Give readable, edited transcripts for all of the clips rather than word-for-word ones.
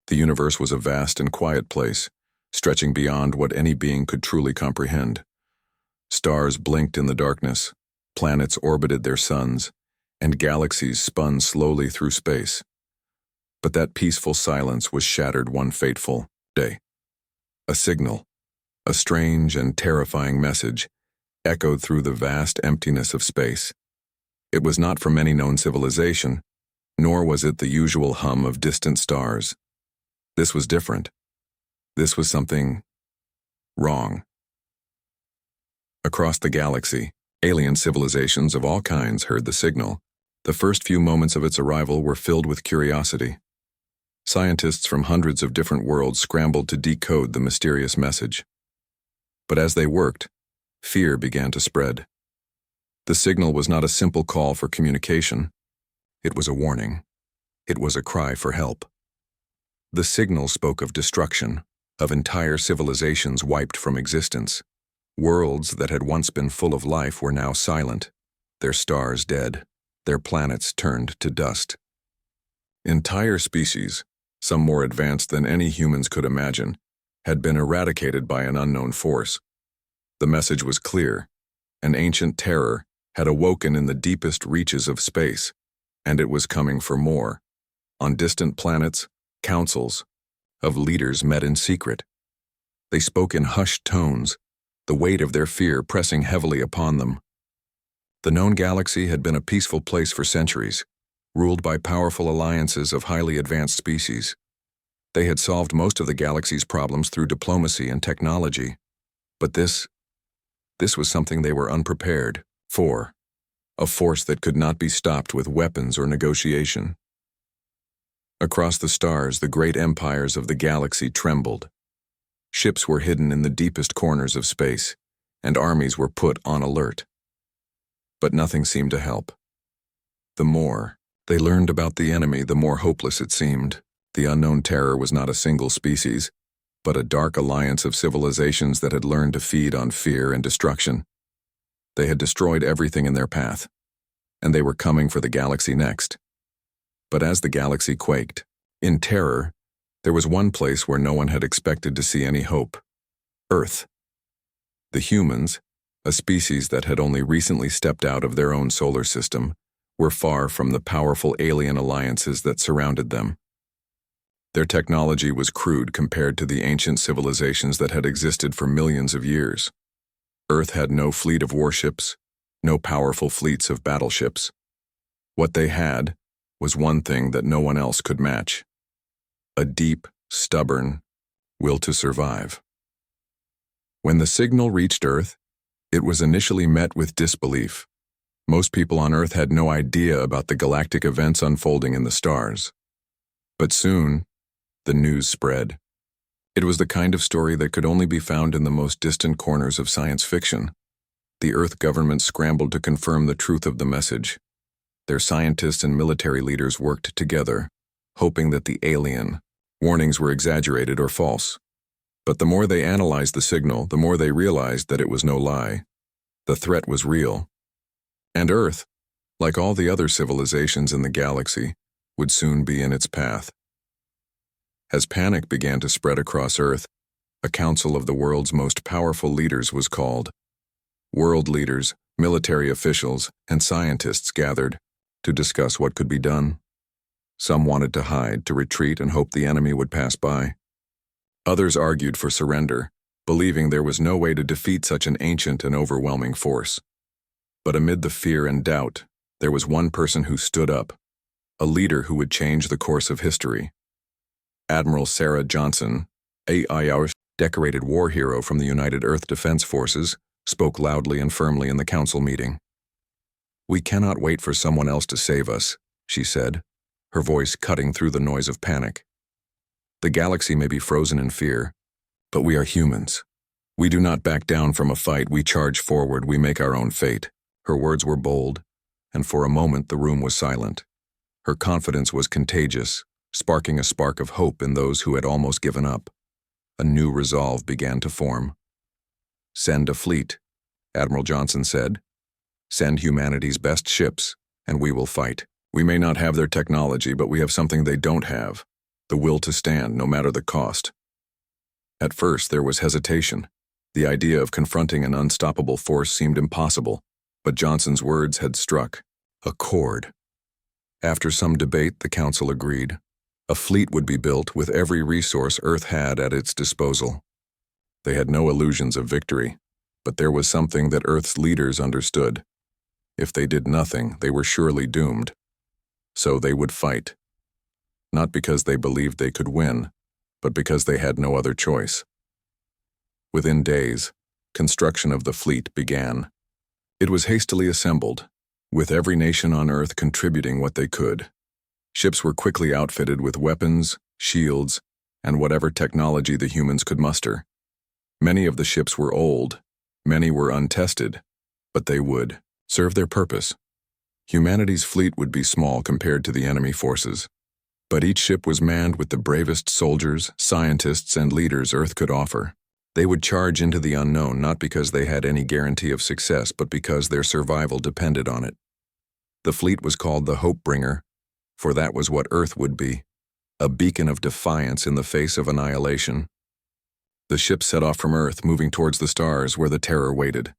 The universe was a vast and quiet place, stretching beyond what any being could truly comprehend. Stars blinked in the darkness, planets orbited their suns, and galaxies spun slowly through space. But that peaceful silence was shattered one fateful day. A signal, a strange and terrifying message, echoed through the vast emptiness of space. It was not from any known civilization, nor was it the usual hum of distant stars. This was different. This was something wrong. Across the galaxy, alien civilizations of all kinds heard the signal. The first few moments of its arrival were filled with curiosity. Scientists from hundreds of different worlds scrambled to decode the mysterious message. But as they worked, fear began to spread. The signal was not a simple call for communication. It was a warning. It was a cry for help. The signal spoke of destruction, of entire civilizations wiped from existence. Worlds that had once been full of life were now silent, their stars dead, their planets turned to dust. Entire species, some more advanced than any humans could imagine, had been eradicated by an unknown force. The message was clear. An ancient terror had awoken in the deepest reaches of space, and it was coming for more. On distant planets, councils of leaders met in secret. They spoke in hushed tones, the weight of their fear pressing heavily upon them. The known galaxy had been a peaceful place for centuries, ruled by powerful alliances of highly advanced species. They had solved most of the galaxy's problems through diplomacy and technology. But this was something they were unprepared for, a force that could not be stopped with weapons or negotiation. Across the stars, the great empires of the galaxy trembled. Ships were hidden in the deepest corners of space, and armies were put on alert. But nothing seemed to help. The more they learned about the enemy, the more hopeless it seemed. The unknown terror was not a single species, but a dark alliance of civilizations that had learned to feed on fear and destruction. They had destroyed everything in their path, and they were coming for the galaxy next. But as the galaxy quaked, in terror, there was one place where no one had expected to see any hope: Earth. The humans, a species that had only recently stepped out of their own solar system, were far from the powerful alien alliances that surrounded them. Their technology was crude compared to the ancient civilizations that had existed for millions of years. Earth had no fleet of warships, no powerful fleets of battleships. What they had was one thing that no one else could match: a deep, stubborn will to survive. When the signal reached Earth, it was initially met with disbelief. Most people on Earth had no idea about the galactic events unfolding in the stars. But soon, the news spread. It was the kind of story that could only be found in the most distant corners of science fiction. The Earth government scrambled to confirm the truth of the message. Their scientists and military leaders worked together, hoping that the alien warnings were exaggerated or false. But the more they analyzed the signal, the more they realized that it was no lie. The threat was real. And Earth, like all the other civilizations in the galaxy, would soon be in its path. As panic began to spread across Earth, a council of the world's most powerful leaders was called. World leaders, military officials, and scientists gathered to discuss what could be done. Some wanted to hide, to retreat, and hope the enemy would pass by. Others argued for surrender, believing there was no way to defeat such an ancient and overwhelming force. But amid the fear and doubt, there was one person who stood up, a leader who would change the course of history. Admiral Sarah Johnson, a decorated war hero from the United Earth Defense Forces, spoke loudly and firmly in the council meeting. "We cannot wait for someone else to save us," she said, her voice cutting through the noise of panic. "The galaxy may be frozen in fear, but we are humans. We do not back down from a fight, we charge forward, we make our own fate." Her words were bold, and for a moment the room was silent. Her confidence was contagious, sparking a spark of hope in those who had almost given up. A new resolve began to form. "Send a fleet," Admiral Johnson said. "Send humanity's best ships, and we will fight. We may not have their technology, but we have something they don't have: the will to stand no matter the cost. At first, there was hesitation. The idea of confronting an unstoppable force seemed impossible, but Johnson's words had struck a chord. After some debate, the council agreed. A fleet would be built with every resource Earth had at its disposal. They had no illusions of victory, but there was something that Earth's leaders understood. If they did nothing, they were surely doomed. So they would fight. Not because they believed they could win, but because they had no other choice. Within days, construction of the fleet began. It was hastily assembled, with every nation on Earth contributing what they could. Ships were quickly outfitted with weapons, shields, and whatever technology the humans could muster. Many of the ships were old, many were untested, but they would serve their purpose. Humanity's fleet would be small compared to the enemy forces, but each ship was manned with the bravest soldiers, scientists, and leaders Earth could offer. They would charge into the unknown not because they had any guarantee of success, but because their survival depended on it. The fleet was called the Hope Bringer, for that was what Earth would be, a beacon of defiance in the face of annihilation. The ship set off from Earth, moving towards the stars where the terror waited.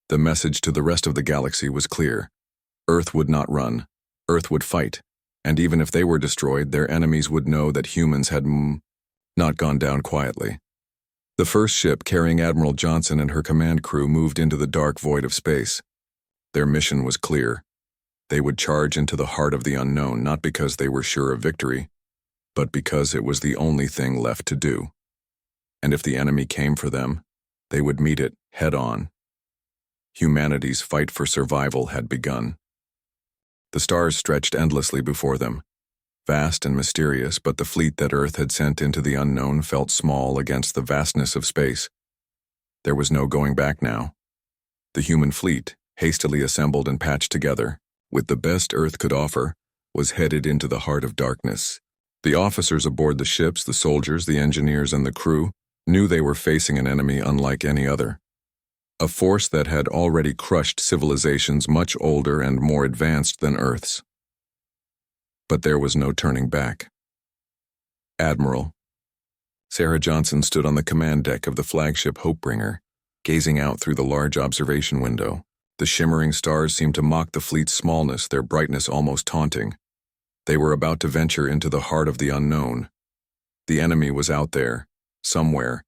The message to the rest of the galaxy was clear. Earth would not run. Earth would fight. And even if they were destroyed, their enemies would know that humans had not gone down quietly. The first ship, carrying Admiral Johnson and her command crew, moved into the dark void of space. Their mission was clear. They would charge into the heart of the unknown, not because they were sure of victory, but because it was the only thing left to do. And if the enemy came for them, they would meet it head-on. Humanity's fight for survival had begun. The stars stretched endlessly before them, vast and mysterious, but the fleet that Earth had sent into the unknown felt small against the vastness of space. There was no going back now. The human fleet, hastily assembled and patched together, with the best Earth could offer, was headed into the heart of darkness. The officers aboard the ships, the soldiers, the engineers, and the crew knew they were facing an enemy unlike any other. A force that had already crushed civilizations much older and more advanced than Earth's. But there was no turning back. Admiral Sarah Johnson stood on the command deck of the flagship Hopebringer, gazing out through the large observation window. The shimmering stars seemed to mock the fleet's smallness, their brightness almost taunting. They were about to venture into the heart of the unknown. The enemy was out there, somewhere,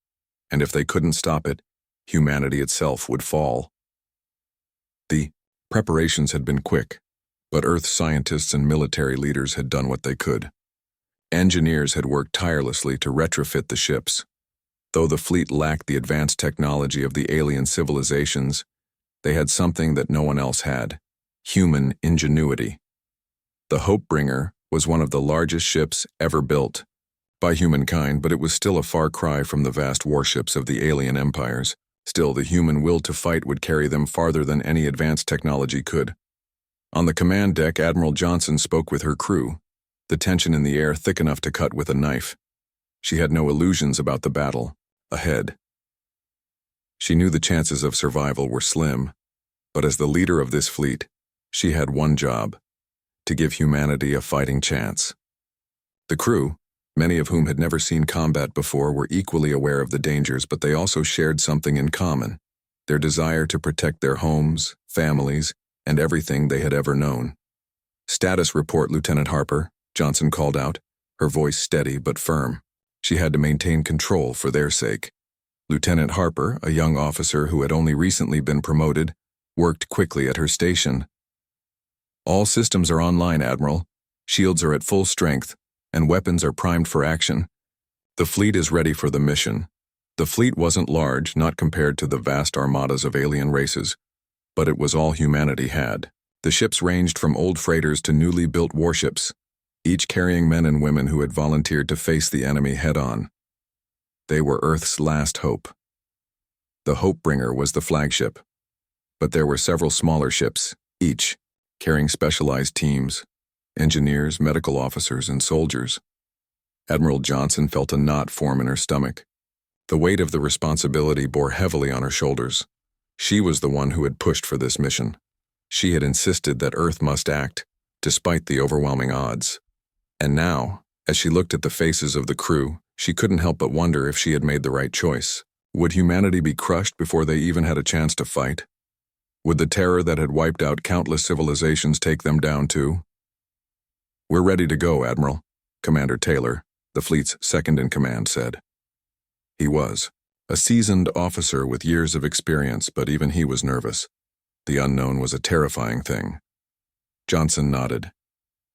and if they couldn't stop it, humanity itself would fall. The preparations had been quick, but Earth scientists and military leaders had done what they could. Engineers had worked tirelessly to retrofit the ships. Though the fleet lacked the advanced technology of the alien civilizations, they had something that no one else had: human ingenuity. The Hopebringer was one of the largest ships ever built by humankind, but it was still a far cry from the vast warships of the alien empires. Still, the human will to fight would carry them farther than any advanced technology could. On the command deck, Admiral Johnson spoke with her crew, the tension in the air thick enough to cut with a knife. She had no illusions about the battle ahead. She knew the chances of survival were slim, but as the leader of this fleet, she had one job: to give humanity a fighting chance. The crew, many of whom had never seen combat before, were equally aware of the dangers, but they also shared something in common: their desire to protect their homes, families, and everything they had ever known. "Status report, Lieutenant Harper," Johnson called out, her voice steady but firm. She had to maintain control for their sake. Lieutenant Harper, a young officer who had only recently been promoted, worked quickly at her station. "All systems are online, Admiral. Shields are at full strength, and weapons are primed for action. The fleet is ready for the mission." The fleet wasn't large, not compared to the vast armadas of alien races, but it was all humanity had. The ships ranged from old freighters to newly built warships, each carrying men and women who had volunteered to face the enemy head-on. They were Earth's last hope. The Hopebringer was the flagship, but there were several smaller ships, each carrying specialized teams: engineers, medical officers, and soldiers. Admiral Johnson felt a knot form in her stomach. The weight of the responsibility bore heavily on her shoulders. She was the one who had pushed for this mission. She had insisted that Earth must act, despite the overwhelming odds. And now, As she looked at the faces of the crew, she couldn't help but wonder if she had made the right choice. Would humanity be crushed before they even had a chance to fight? Would the terror that had wiped out countless civilizations take them down too? "We're ready to go, Admiral," Commander Taylor, the fleet's second-in-command, said. He was a seasoned officer with years of experience, but even he was nervous. The unknown was a terrifying thing. Johnson nodded.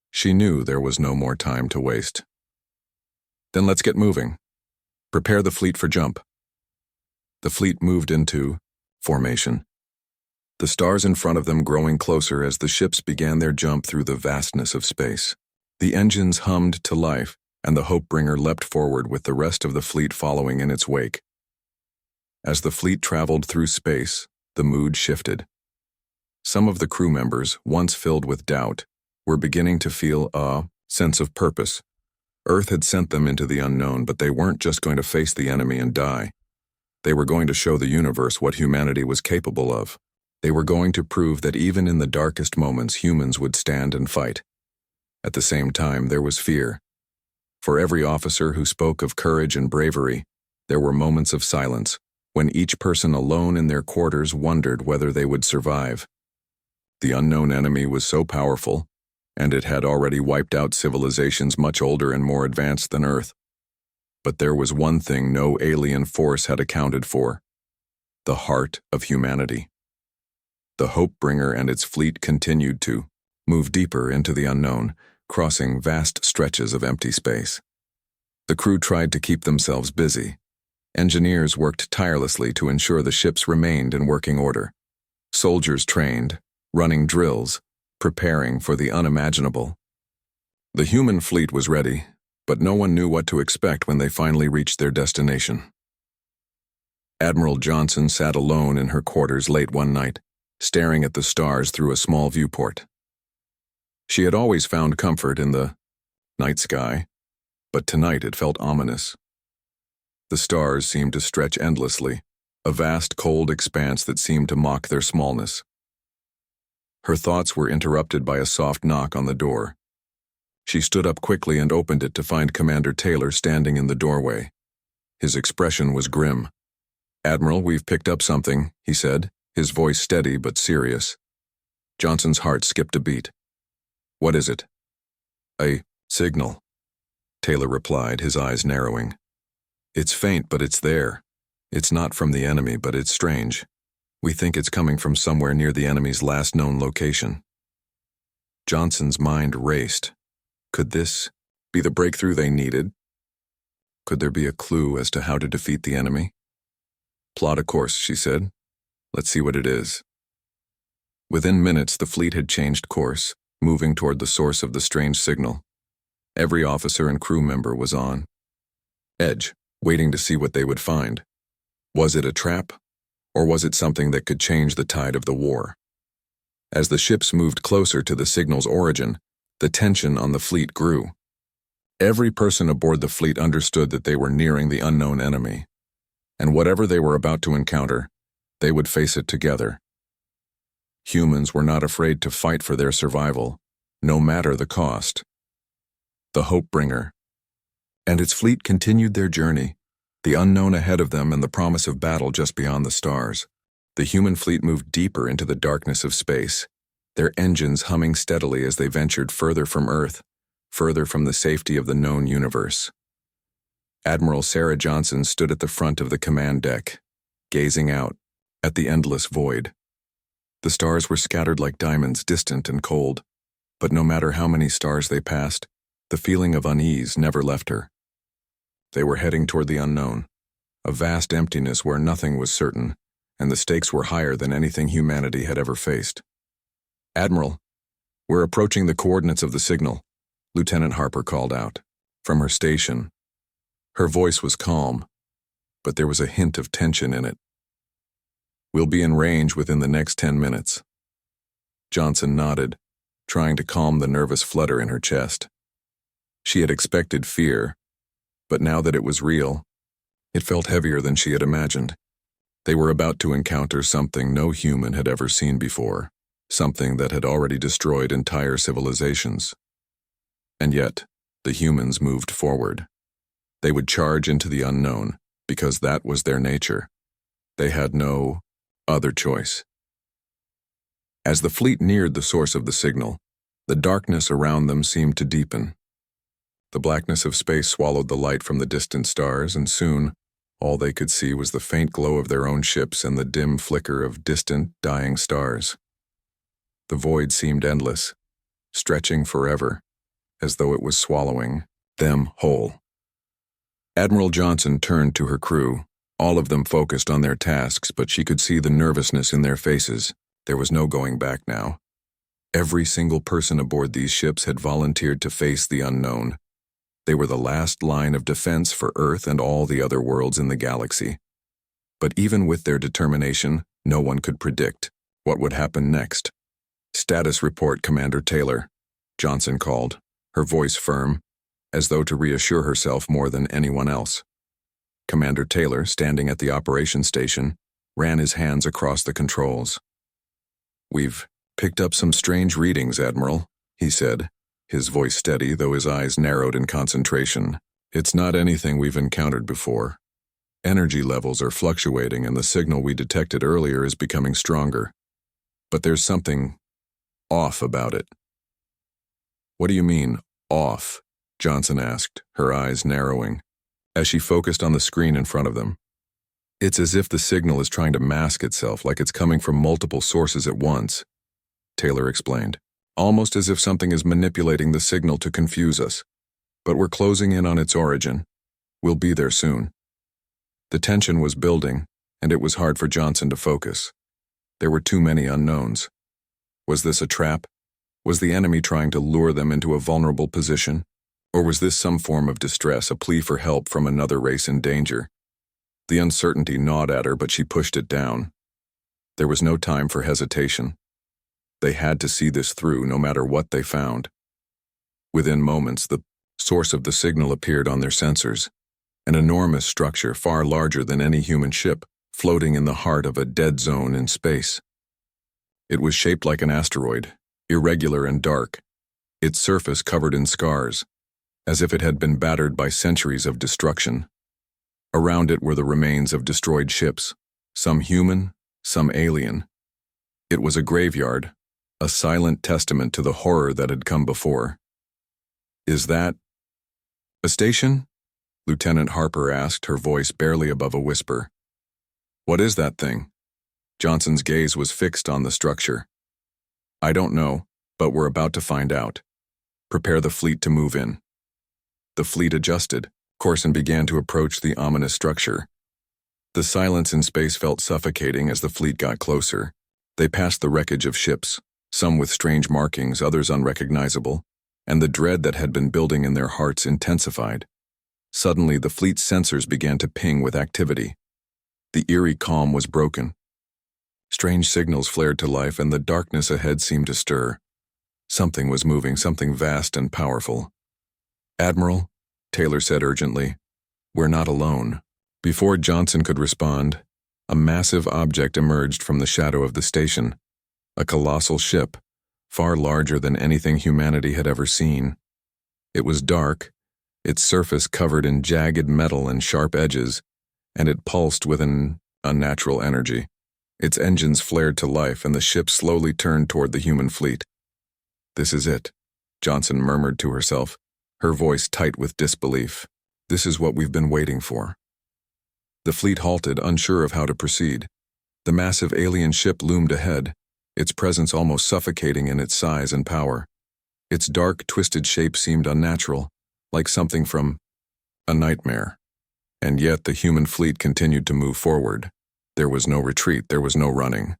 She knew there was no more time to waste. "Then let's get moving. Prepare the fleet for jump." The fleet moved into formation, the stars in front of them growing closer as the ships began their jump through the vastness of space. The engines hummed to life, and the Hopebringer leapt forward with the rest of the fleet following in its wake. As the fleet traveled through space, the mood shifted. Some of the crew members, once filled with doubt, were beginning to feel a sense of purpose. Earth had sent them into the unknown, but they weren't just going to face the enemy and die. They were going to show the universe what humanity was capable of. They were going to prove that even in the darkest moments, humans would stand and fight. At the same time, there was fear. For every officer who spoke of courage and bravery, there were moments of silence, when each person alone in their quarters wondered whether they would survive. The unknown enemy was so powerful, and it had already wiped out civilizations much older and more advanced than Earth. But there was one thing no alien force had accounted for: the heart of humanity. The Hopebringer and its fleet continued to move deeper into the unknown, crossing vast stretches of empty space. The crew tried to keep themselves busy. Engineers worked tirelessly to ensure the ships remained in working order. Soldiers trained, running drills, preparing for the unimaginable. The human fleet was ready, but no one knew what to expect when they finally reached their destination. Admiral Johnson sat alone in her quarters late one night, staring at the stars through a small viewport. She had always found comfort in the night sky, but tonight it felt ominous. The stars seemed to stretch endlessly, a vast cold expanse that seemed to mock their smallness. Her thoughts were interrupted by a soft knock on the door. She stood up quickly and opened it to find Commander Taylor standing in the doorway. His expression was grim. "Admiral, we've picked up something," he said, his voice steady but serious. Johnson's heart skipped a beat. "What is it?" "A signal," Taylor replied, his eyes narrowing. "It's faint, but it's there. It's not from the enemy, but it's strange. We think it's coming from somewhere near the enemy's last known location." Johnson's mind raced. Could this be the breakthrough they needed? Could there be a clue as to how to defeat the enemy? "Plot a course," she said. "Let's see what it is." Within minutes, the fleet had changed course, moving toward the source of the strange signal. Every officer and crew member was on edge, waiting to see what they would find. Was it a trap, or was it something that could change the tide of the war? As the ships moved closer to the signal's origin, the tension on the fleet grew. Every person aboard the fleet understood that they were nearing the unknown enemy, and whatever they were about to encounter, they would face it together. Humans were not afraid to fight for their survival, no matter the cost. The Hopebringer and its fleet continued their journey, the unknown ahead of them and the promise of battle just beyond the stars. The human fleet moved deeper into the darkness of space, their engines humming steadily as they ventured further from Earth, further from the safety of the known universe. Admiral Sarah Johnson stood at the front of the command deck, gazing out at the endless void. The stars were scattered like diamonds, distant and cold, but no matter how many stars they passed, the feeling of unease never left her. They were heading toward the unknown, a vast emptiness where nothing was certain, and the stakes were higher than anything humanity had ever faced. "Admiral, we're approaching the coordinates of the signal," Lieutenant Harper called out from her station. Her voice was calm, but there was a hint of tension in it. "We'll be in range within the next 10 minutes. Johnson nodded, trying to calm the nervous flutter in her chest. She had expected fear, but now that it was real, it felt heavier than she had imagined. They were about to encounter something no human had ever seen before, something that had already destroyed entire civilizations. And yet, the humans moved forward. They would charge into the unknown, because that was their nature. They had no other choice. As the fleet neared the source of the signal, the darkness around them seemed to deepen. The blackness of space swallowed the light from the distant stars, and soon, all they could see was the faint glow of their own ships and the dim flicker of distant, dying stars. The void seemed endless, stretching forever, as though it was swallowing them whole. Admiral Johnson turned to her crew, all of them focused on their tasks, but she could see the nervousness in their faces. There was no going back now. Every single person aboard these ships had volunteered to face the unknown. They were the last line of defense for Earth and all the other worlds in the galaxy. But even with their determination, no one could predict what would happen next. "Status report, Commander Taylor," Johnson called, her voice firm, as though to reassure herself more than anyone else. Commander Taylor, standing at the operations station, ran his hands across the controls. "We've picked up some strange readings, Admiral," he said, his voice steady, though his eyes narrowed in concentration. "It's not anything we've encountered before. Energy levels are fluctuating and the signal we detected earlier is becoming stronger. But there's something off about it." "What do you mean, off?" Johnson asked, her eyes narrowing, as she focused on the screen in front of them. "It's as if the signal is trying to mask itself, like it's coming from multiple sources at once," Taylor explained. "Almost as if something is manipulating the signal to confuse us. But we're closing in on its origin. We'll be there soon." The tension was building, and it was hard for Johnson to focus. There were too many unknowns. Was this a trap? Was the enemy trying to lure them into a vulnerable position? Or was this some form of distress, a plea for help from another race in danger? The uncertainty gnawed at her, but she pushed it down. There was no time for hesitation. They had to see this through, no matter what they found. Within moments, the source of the signal appeared on their sensors, an enormous structure far larger than any human ship, floating in the heart of a dead zone in space. It was shaped like an asteroid, irregular and dark, its surface covered in scars, as if it had been battered by centuries of destruction. Around it were the remains of destroyed ships, some human, some alien. It was a graveyard, a silent testament to the horror that had come before. "Is that a station?" Lieutenant Harper asked, her voice barely above a whisper. "What is that thing?" Johnson's gaze was fixed on the structure. "I don't know, but we're about to find out. Prepare the fleet to move in." The fleet adjusted course and began to approach the ominous structure. The silence in space felt suffocating as the fleet got closer. They passed the wreckage of ships, some with strange markings, others unrecognizable, and the dread that had been building in their hearts intensified. Suddenly, the fleet's sensors began to ping with activity. The eerie calm was broken. Strange signals flared to life, and the darkness ahead seemed to stir. Something was moving, something vast and powerful. "Admiral," Taylor said urgently, "we're not alone." Before Johnson could respond, a massive object emerged from the shadow of the station, a colossal ship, far larger than anything humanity had ever seen. It was dark, its surface covered in jagged metal and sharp edges, and it pulsed with an unnatural energy. Its engines flared to life, and the ship slowly turned toward the human fleet. "This is it," Johnson murmured to herself, her voice tight with disbelief. "This is what we've been waiting for." The fleet halted, unsure of how to proceed. The massive alien ship loomed ahead, its presence almost suffocating in its size and power. Its dark, twisted shape seemed unnatural, like something from a nightmare. And yet the human fleet continued to move forward. There was no retreat, there was no running.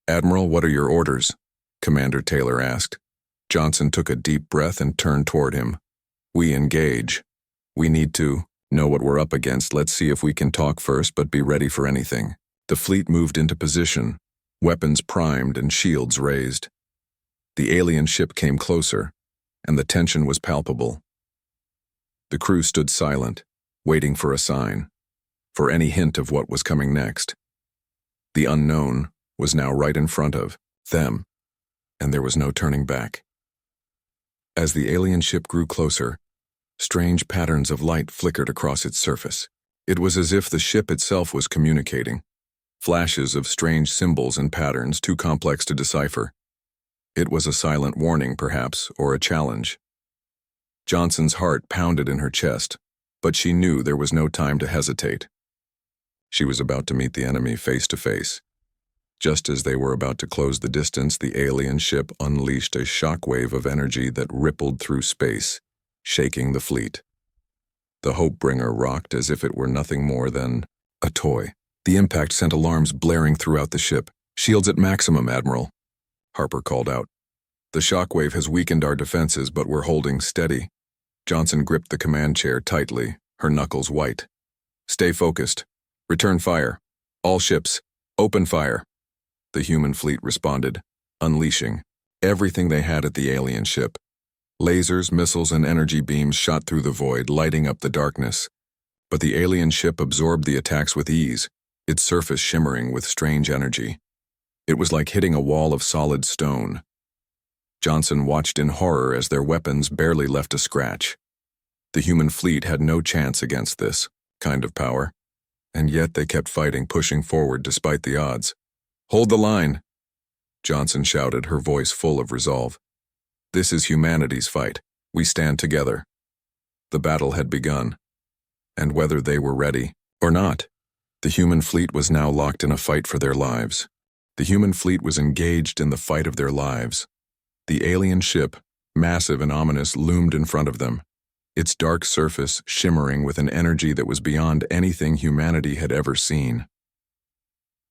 "Admiral, what are your orders?" Commander Taylor asked. Johnson took a deep breath and turned toward him. "We engage. We need to know what we're up against. Let's see if we can talk first, but be ready for anything." The fleet moved into position, weapons primed and shields raised. The alien ship came closer, and the tension was palpable. The crew stood silent, waiting for a sign, for any hint of what was coming next. The unknown was now right in front of them, and there was no turning back. As the alien ship grew closer, Strange patterns of light flickered across its surface. It was as if the ship itself was communicating. Flashes of strange symbols and patterns too complex to decipher. It was a silent warning, perhaps, or a challenge. Johnson's heart pounded in her chest, but she knew there was no time to hesitate. She was about to meet the enemy face to face. Just as they were about to close the distance, the alien ship unleashed a shockwave of energy that rippled through space, shaking the fleet. The Hopebringer rocked as if it were nothing more than a toy. The impact sent alarms blaring throughout the ship. "Shields at maximum, Admiral," Harper called out. "The shockwave has weakened our defenses, but we're holding steady." Johnson gripped the command chair tightly, her knuckles white. "Stay focused. Return fire. All ships, open fire." The human fleet responded, unleashing everything they had at the alien ship. Lasers, missiles, and energy beams shot through the void, lighting up the darkness. But the alien ship absorbed the attacks with ease, its surface shimmering with strange energy. It was like hitting a wall of solid stone. Johnson watched in horror as their weapons barely left a scratch. The human fleet had no chance against this kind of power, and yet they kept fighting, pushing forward despite the odds. "Hold the line," Johnson shouted, her voice full of resolve. "This is humanity's fight. We stand together." The battle had begun, and whether they were ready or not, the human fleet was now locked in a fight for their lives. The human fleet was engaged in the fight of their lives. The alien ship, massive and ominous, loomed in front of them, its dark surface shimmering with an energy that was beyond anything humanity had ever seen.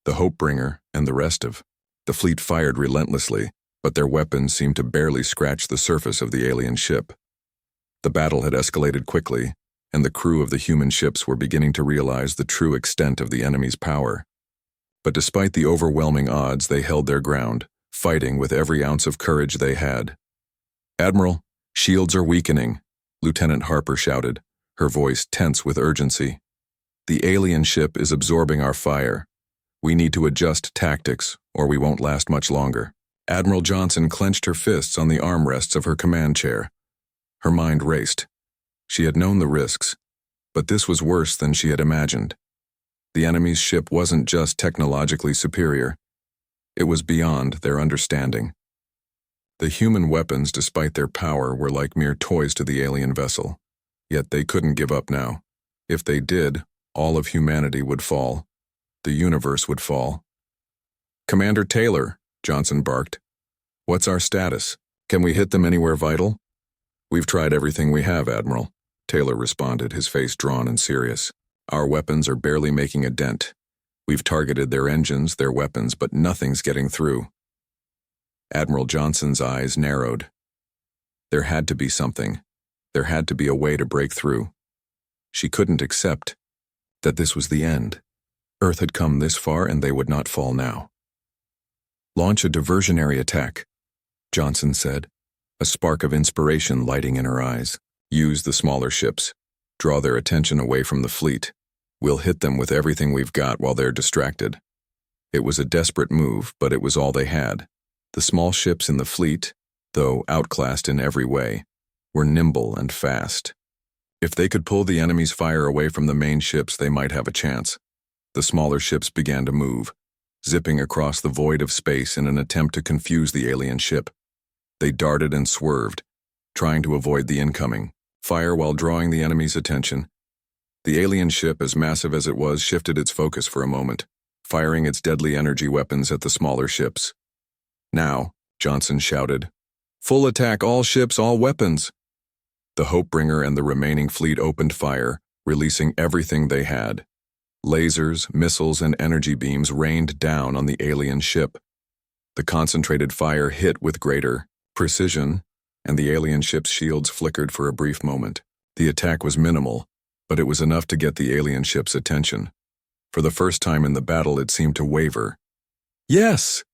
The Hopebringer and the rest of the fleet fired relentlessly, but their weapons seemed to barely scratch the surface of the alien ship. The battle had escalated quickly, and the crew of the human ships were beginning to realize the true extent of the enemy's power. But despite the overwhelming odds, they held their ground, fighting with every ounce of courage they had. "Admiral, shields are weakening," Lieutenant Harper shouted, her voice tense with urgency. "The alien ship is absorbing our fire. We need to adjust tactics, or we won't last much longer." Admiral Johnson clenched her fists on the armrests of her command chair. Her mind raced. She had known the risks, but this was worse than she had imagined. The enemy's ship wasn't just technologically superior. It was beyond their understanding. The human weapons, despite their power, were like mere toys to the alien vessel. Yet they couldn't give up now. If they did, all of humanity would fall. The universe would fall. "Commander Taylor," Johnson barked. "What's our status? Can we hit them anywhere vital?" "We've tried everything we have, Admiral," Taylor responded, his face drawn and serious. "Our weapons are barely making a dent. We've targeted their engines, their weapons, but nothing's getting through." Admiral Johnson's eyes narrowed. There had to be something. There had to be a way to break through. She couldn't accept that this was the end. Earth had come this far and they would not fall now. "Launch a diversionary attack," Johnson said, a spark of inspiration lighting in her eyes. "Use the smaller ships. Draw their attention away from the fleet. We'll hit them with everything we've got while they're distracted." It was a desperate move, but it was all they had. The small ships in the fleet, though outclassed in every way, were nimble and fast. If they could pull the enemy's fire away from the main ships, they might have a chance. The smaller ships began to move, zipping across the void of space in an attempt to confuse the alien ship. They darted and swerved, trying to avoid the incoming fire while drawing the enemy's attention. The alien ship, as massive as it was, shifted its focus for a moment, firing its deadly energy weapons at the smaller ships. "Now," Johnson shouted. "Full attack, all ships, all weapons." The Hopebringer and the remaining fleet opened fire, releasing everything they had. Lasers, missiles, and energy beams rained down on the alien ship. The concentrated fire hit with greater precision, and the alien ship's shields flickered for a brief moment. The attack was minimal, but it was enough to get the alien ship's attention. For the first time in the battle, it seemed to waver. "Yes!"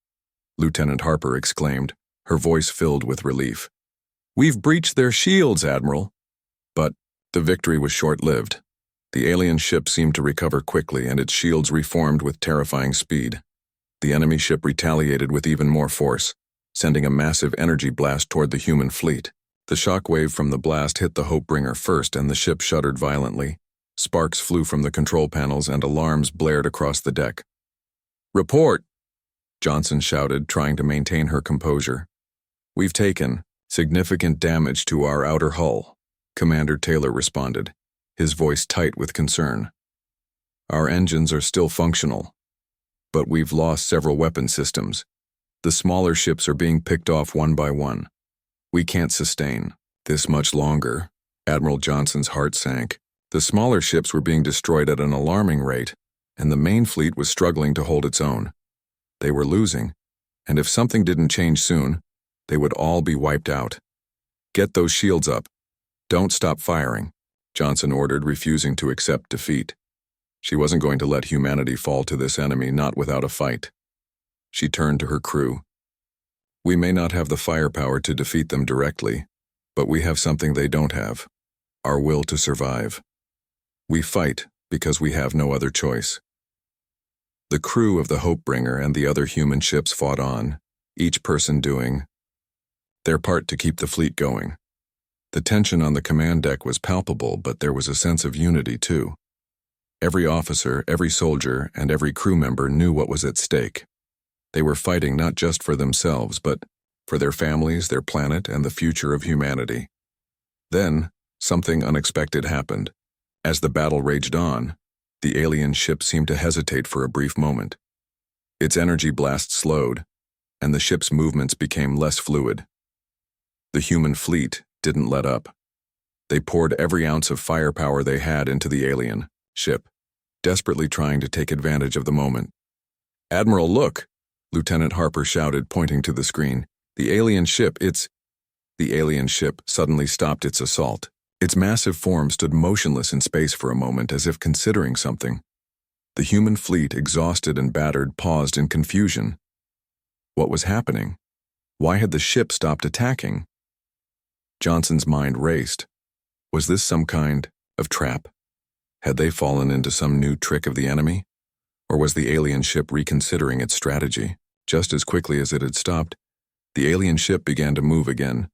Lieutenant Harper exclaimed, her voice filled with relief. "We've breached their shields, Admiral." But the victory was short-lived. The alien ship seemed to recover quickly, and its shields reformed with terrifying speed. The enemy ship retaliated with even more force, sending a massive energy blast toward the human fleet. The shock wave from the blast hit the Hopebringer first, and the ship shuddered violently. Sparks flew from the control panels and alarms blared across the deck. "Report!" Johnson shouted, trying to maintain her composure. "We've taken significant damage to our outer hull," Commander Taylor responded, his voice tight with concern. "Our engines are still functional, but we've lost several weapon systems. The smaller ships are being picked off one by one. We can't sustain this much longer." Admiral Johnson's heart sank. The smaller ships were being destroyed at an alarming rate, and the main fleet was struggling to hold its own. They were losing, and if something didn't change soon, they would all be wiped out. "Get those shields up. Don't stop firing," Johnson ordered, refusing to accept defeat. She wasn't going to let humanity fall to this enemy, not without a fight. She turned to her crew. "We may not have the firepower to defeat them directly, but we have something they don't have: our will to survive. We fight because we have no other choice." The crew of the Hopebringer and the other human ships fought on, each person doing their part to keep the fleet going. The tension on the command deck was palpable, but there was a sense of unity too. Every officer, every soldier, and every crew member knew what was at stake. They were fighting not just for themselves, but for their families, their planet, and the future of humanity. Then, something unexpected happened. As the battle raged on, the alien ship seemed to hesitate for a brief moment. Its energy blast slowed, and the ship's movements became less fluid. The human fleet didn't let up. They poured every ounce of firepower they had into the alien ship, desperately trying to take advantage of the moment. "Admiral, look!" Lieutenant Harper shouted, pointing to the screen. "The alien ship, it's—" The alien ship suddenly stopped its assault. Its massive form stood motionless in space for a moment, as if considering something. The human fleet, exhausted and battered, paused in confusion. What was happening? Why had the ship stopped attacking? Johnson's mind raced. Was this some kind of trap? Had they fallen into some new trick of the enemy? Or was the alien ship reconsidering its strategy? Just as quickly as it had stopped, the alien ship began to move again,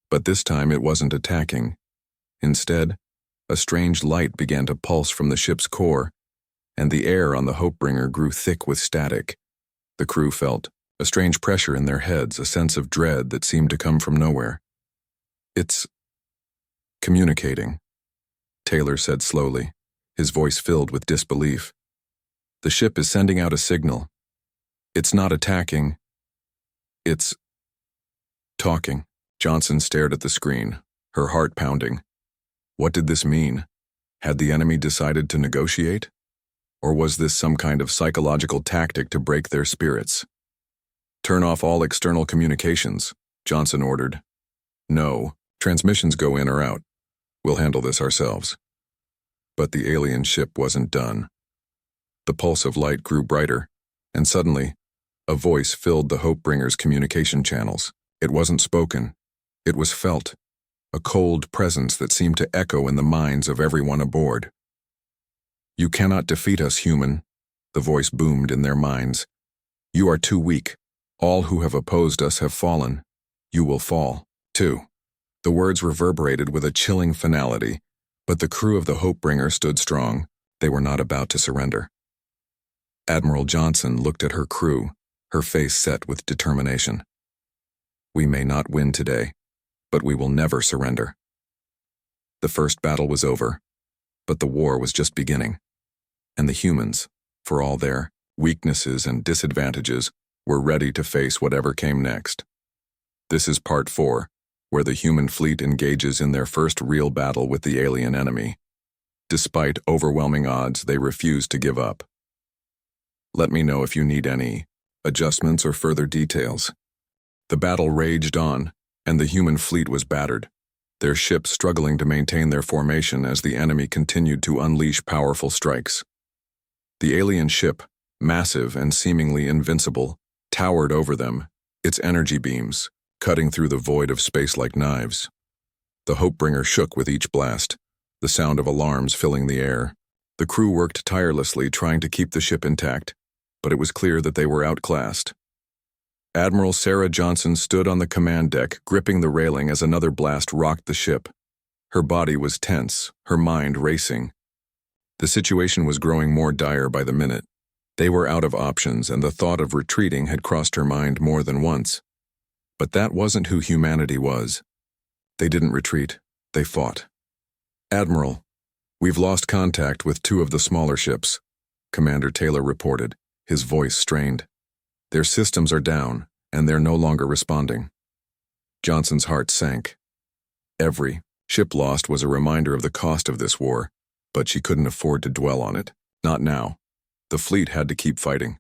but this time it wasn't attacking. Instead, a strange light began to pulse from the ship's core, and the air on the Hopebringer grew thick with static. The crew felt a strange pressure in their heads, a sense of dread that seemed to come from nowhere. "It's communicating," Taylor said slowly, his voice filled with disbelief. "The ship is sending out a signal. It's not attacking. It's talking." Johnson stared at the screen, her heart pounding. What did this mean? Had the enemy decided to negotiate? Or was this some kind of psychological tactic to break their spirits? "Turn off all external communications," Johnson ordered. "No, transmissions go in or out. We'll handle this ourselves." But the alien ship wasn't done. The pulse of light grew brighter, and suddenly, a voice filled the Hopebringer's communication channels. It wasn't spoken. It was felt. A cold presence that seemed to echo in the minds of everyone aboard. "You cannot defeat us, human," the voice boomed in their minds. "You are too weak. All who have opposed us have fallen. You will fall, too." The words reverberated with a chilling finality, but the crew of the Hopebringer stood strong. They were not about to surrender. Admiral Johnson looked at her crew, her face set with determination. "We may not win today, but we will never surrender." The first battle was over, but the war was just beginning, and the humans, for all their weaknesses and disadvantages, were ready to face whatever came next. This is part 4, where the human fleet engages in their first real battle with the alien enemy. Despite overwhelming odds, they refuse to give up. Let me know if you need any adjustments or further details. The battle raged on, and the human fleet was battered, their ships struggling to maintain their formation as the enemy continued to unleash powerful strikes. The alien ship, massive and seemingly invincible, towered over them, its energy beams cutting through the void of space like knives. The Hopebringer shook with each blast, the sound of alarms filling the air. The crew worked tirelessly trying to keep the ship intact, but it was clear that they were outclassed. Admiral Sarah Johnson stood on the command deck, gripping the railing as another blast rocked the ship. Her body was tense, her mind racing. The situation was growing more dire by the minute. They were out of options, and the thought of retreating had crossed her mind more than once. But that wasn't who humanity was. They didn't retreat, they fought. "Admiral, we've lost contact with 2 of the smaller ships," Commander Taylor reported, his voice strained. "Their systems are down, and they're no longer responding." Johnson's heart sank. Every ship lost was a reminder of the cost of this war, but she couldn't afford to dwell on it. Not now. The fleet had to keep fighting.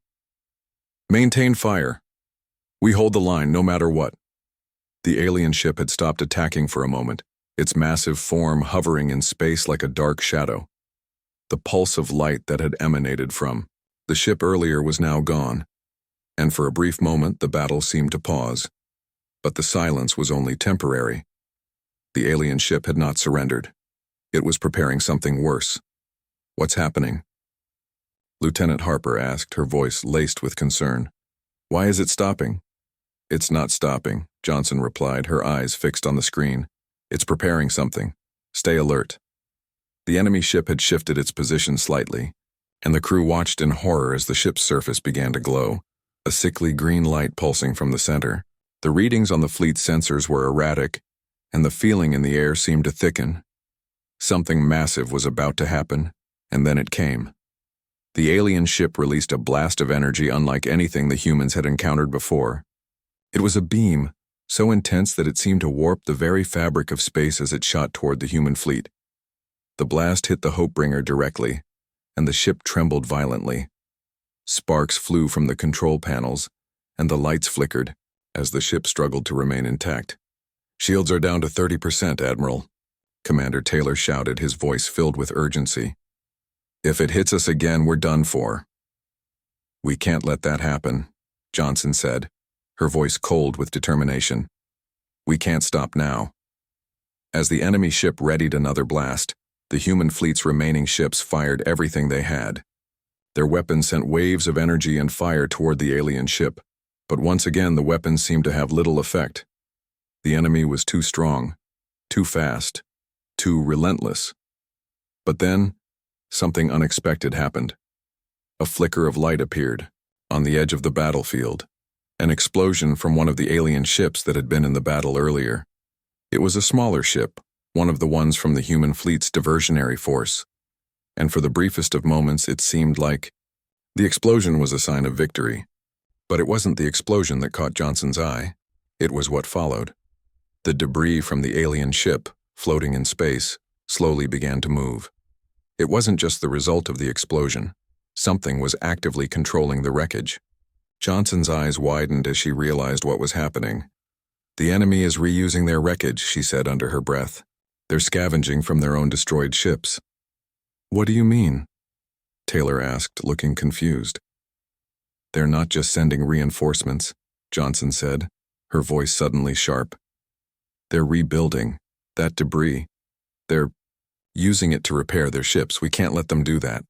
"Maintain fire. We hold the line no matter what." The alien ship had stopped attacking for a moment, its massive form hovering in space like a dark shadow. The pulse of light that had emanated from the ship earlier was now gone, and for a brief moment the battle seemed to pause. But the silence was only temporary. The alien ship had not surrendered. It was preparing something worse. "What's happening?" Lieutenant Harper asked, her voice laced with concern. "Why is it stopping?" "It's not stopping," Johnson replied, her eyes fixed on the screen. "It's preparing something. Stay alert." The enemy ship had shifted its position slightly, and the crew watched in horror as the ship's surface began to glow, a sickly green light pulsing from the center. The readings on the fleet's sensors were erratic, and the feeling in the air seemed to thicken. Something massive was about to happen, and then it came. The alien ship released a blast of energy unlike anything the humans had encountered before. It was a beam, so intense that it seemed to warp the very fabric of space as it shot toward the human fleet. The blast hit the Hopebringer directly, and the ship trembled violently. Sparks flew from the control panels, and the lights flickered as the ship struggled to remain intact. "Shields are down to 30%, Admiral," Commander Taylor shouted, his voice filled with urgency. "If it hits us again, we're done for." "We can't let that happen," Johnson said, her voice cold with determination. "We can't stop now." As the enemy ship readied another blast, the human fleet's remaining ships fired everything they had. Their weapons sent waves of energy and fire toward the alien ship, but once again the weapons seemed to have little effect. The enemy was too strong, too fast, too relentless. But then, something unexpected happened. A flicker of light appeared on the edge of the battlefield, an explosion from one of the alien ships that had been in the battle earlier. It was a smaller ship, one of the ones from the human fleet's diversionary force, and for the briefest of moments it seemed like the explosion was a sign of victory. But it wasn't the explosion that caught Johnson's eye. It was what followed. The debris from the alien ship, floating in space, slowly began to move. It wasn't just the result of the explosion. Something was actively controlling the wreckage. Johnson's eyes widened as she realized what was happening. "The enemy is reusing their wreckage," she said under her breath. "They're scavenging from their own destroyed ships." "What do you mean?" Taylor asked, looking confused. "They're not just sending reinforcements," Johnson said, her voice suddenly sharp. "They're rebuilding that debris. They're using it to repair their ships. We can't let them do that."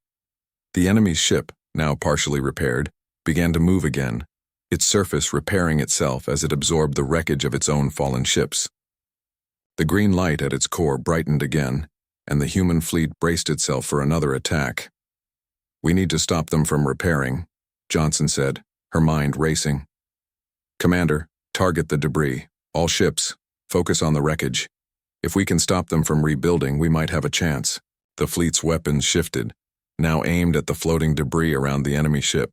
The enemy's ship, now partially repaired, began to move again, its surface repairing itself as it absorbed the wreckage of its own fallen ships. The green light at its core brightened again, and the human fleet braced itself for another attack. "We need to stop them from repairing," Johnson said, her mind racing. "Commander, target the debris. All ships, focus on the wreckage. If we can stop them from rebuilding, we might have a chance." The fleet's weapons shifted, now aimed at the floating debris around the enemy ship.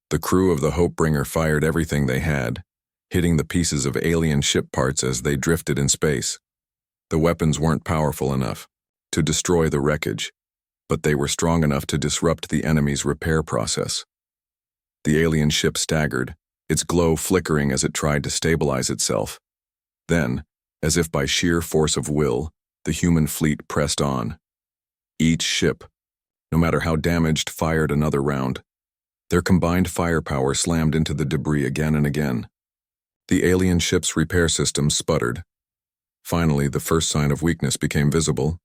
The crew of the Hopebringer fired everything they had, hitting the pieces of alien ship parts as they drifted in space. The weapons weren't powerful enough to destroy the wreckage, but they were strong enough to disrupt the enemy's repair process. The alien ship staggered, its glow flickering as it tried to stabilize itself. Then, as if by sheer force of will, the human fleet pressed on. Each ship, no matter how damaged, fired another round. Their combined firepower slammed into the debris again and again. The alien ship's repair systems sputtered. Finally, the first sign of weakness became visible.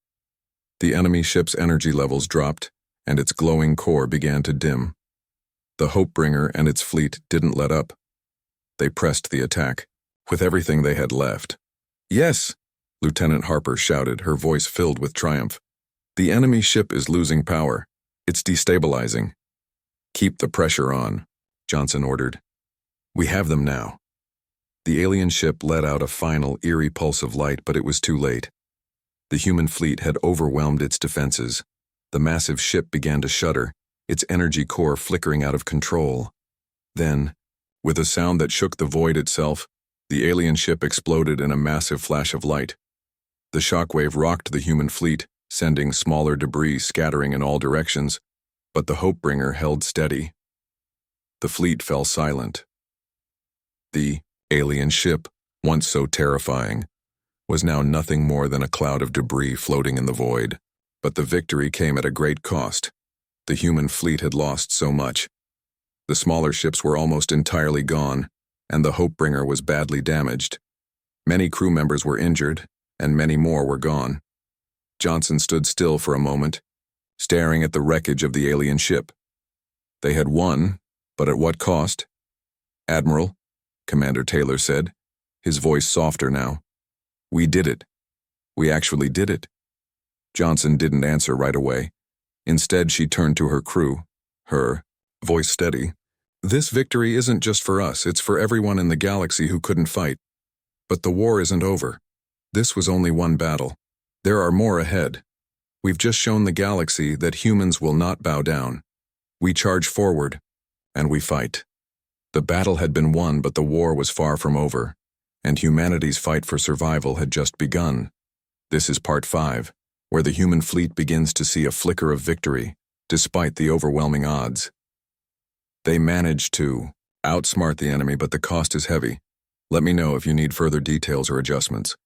The enemy ship's energy levels dropped, and its glowing core began to dim. The Hopebringer and its fleet didn't let up. They pressed the attack, with everything they had left. "Yes!" Lieutenant Harper shouted, her voice filled with triumph. "The enemy ship is losing power. It's destabilizing." "Keep the pressure on," Johnson ordered. "We have them now." The alien ship let out a final, eerie pulse of light, but it was too late. The human fleet had overwhelmed its defenses. The massive ship began to shudder, its energy core flickering out of control. Then, with a sound that shook the void itself, the alien ship exploded in a massive flash of light. The shockwave rocked the human fleet, sending smaller debris scattering in all directions, but the Hopebringer held steady. The fleet fell silent. The alien ship, once so terrifying, was now nothing more than a cloud of debris floating in the void. But the victory came at a great cost. The human fleet had lost so much. The smaller ships were almost entirely gone, and the Hopebringer was badly damaged. Many crew members were injured, and many more were gone. Johnson stood still for a moment, staring at the wreckage of the alien ship. They had won, but at what cost? "Admiral," Commander Taylor said, his voice softer now. "We did it. We actually did it." Johnson didn't answer right away. Instead, she turned to her crew, her voice steady. "This victory isn't just for us, it's for everyone in the galaxy who couldn't fight. But the war isn't over. This was only one battle. There are more ahead. We've just shown the galaxy that humans will not bow down. We charge forward, and we fight." The battle had been won, but the war was far from over, and humanity's fight for survival had just begun. This is part 5, where the human fleet begins to see a flicker of victory, despite the overwhelming odds. They managed to outsmart the enemy, but the cost is heavy. Let me know if you need further details or adjustments.